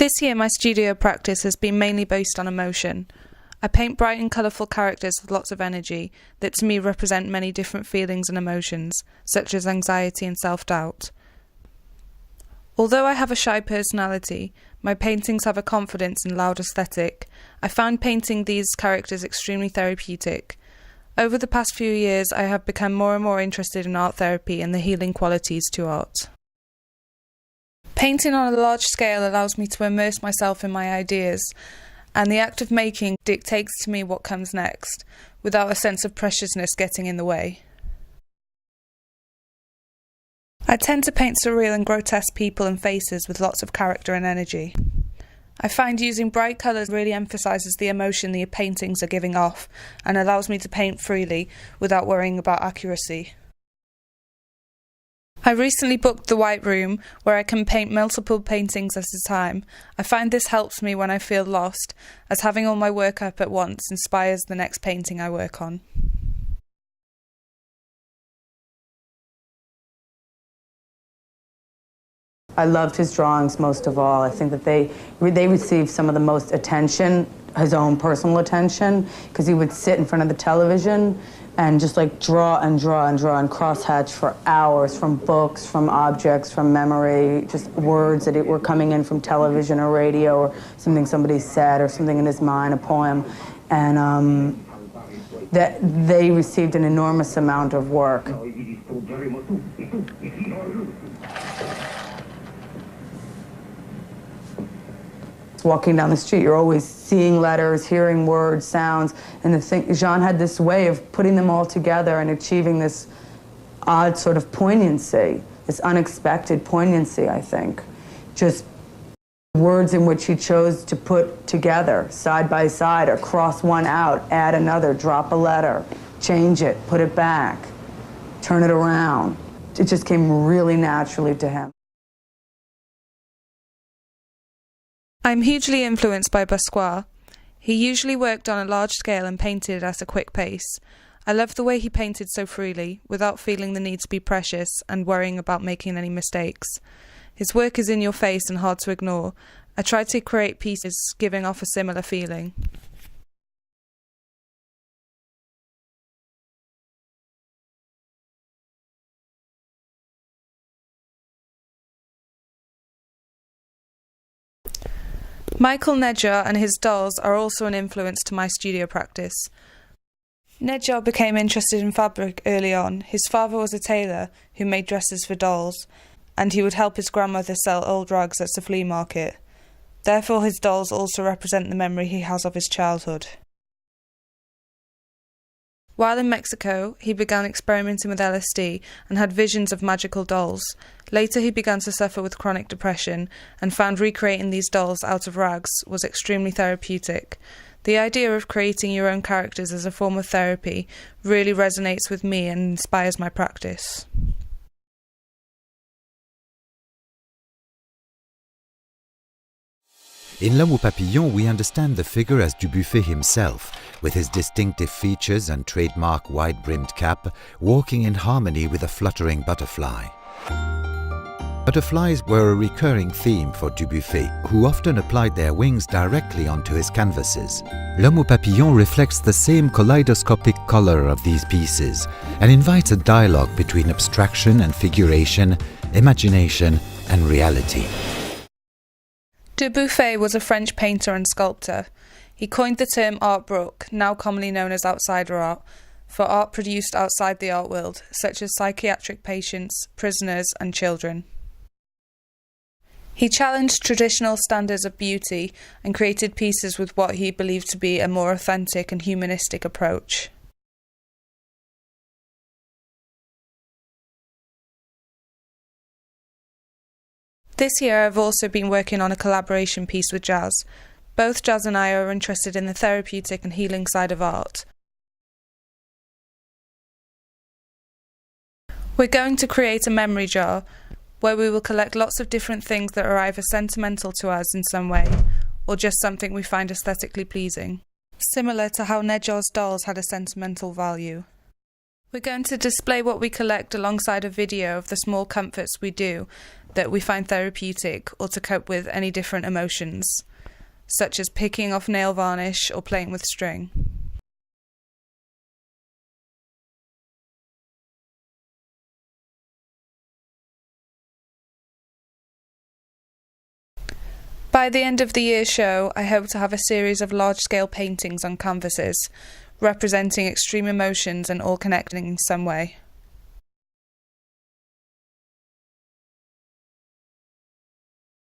This year my studio practice has been mainly based on emotion. I paint bright and colourful characters with lots of energy that to me represent many different feelings and emotions, such as anxiety and self-doubt. Although I have a shy personality, my paintings have a confidence and loud aesthetic. I find painting these characters extremely therapeutic. Over the past few years I have become more and more interested in art therapy and the healing qualities to art. Painting on a large scale allows me to immerse myself in my ideas, and the act of making dictates to me what comes next, without a sense of preciousness getting in the way. I tend to paint surreal and grotesque people and faces with lots of character and energy. I find using bright colours really emphasises the emotion the paintings are giving off, and allows me to paint freely without worrying about accuracy. I recently booked the White Room, where I can paint multiple paintings at a time. I find this helps me when I feel lost, as having all my work up at once inspires the next painting I work on. I loved his drawings most of all. I think that they received some of the most attention, his own personal attention, because he would sit in front of the television and just like draw and draw and draw and crosshatch for hours, from books, from objects, from memory, just words that were coming in from television or radio, or something somebody said, or something in his mind, a poem. And that they received an enormous amount of work. Walking down the street, you're always seeing letters, hearing words, sounds, and Jean had this way of putting them all together and achieving this odd sort of poignancy, this unexpected poignancy, I think. Just words in which he chose to put together, side by side, or cross one out, add another, drop a letter, change it, put it back, turn it around. It just came really naturally to him. I'm hugely influenced by Basquiat. He usually worked on a large scale and painted at a quick pace. I love the way he painted so freely, without feeling the need to be precious and worrying about making any mistakes. His work is in your face and hard to ignore. I try to create pieces giving off a similar feeling. Michael Nedjar and his dolls are also an influence to my studio practice. Nedjar became interested in fabric early on. His father was a tailor who made dresses for dolls, and he would help his grandmother sell old rugs at the flea market. Therefore, his dolls also represent the memory he has of his childhood. While in Mexico, he began experimenting with LSD and had visions of magical dolls. Later he began to suffer with chronic depression and found recreating these dolls out of rags was extremely therapeutic. The idea of creating your own characters as a form of therapy really resonates with me and inspires my practice. In L'Homme au Papillon, we understand the figure as Dubuffet himself, with his distinctive features and trademark wide-brimmed cap, walking in harmony with a fluttering butterfly. Butterflies were a recurring theme for Dubuffet, who often applied their wings directly onto his canvases. L'Homme au Papillon reflects the same kaleidoscopic color of these pieces and invites a dialogue between abstraction and figuration, imagination and reality. Dubuffet was a French painter and sculptor. He coined the term art brut, now commonly known as outsider art, for art produced outside the art world, such as psychiatric patients, prisoners and children. He challenged traditional standards of beauty and created pieces with what he believed to be a more authentic and humanistic approach. This year I've also been working on a collaboration piece with Jazz. Both Jazz and I are interested in the therapeutic and healing side of art. We're going to create a memory jar where we will collect lots of different things that are either sentimental to us in some way or just something we find aesthetically pleasing, similar to how Nedjar's dolls had a sentimental value. We're going to display what we collect alongside a video of the small comforts we do that we find therapeutic or to cope with any different emotions, such as picking off nail varnish or playing with string. By the end of the year show, I hope to have a series of large-scale paintings on canvases, representing extreme emotions and all connecting in some way.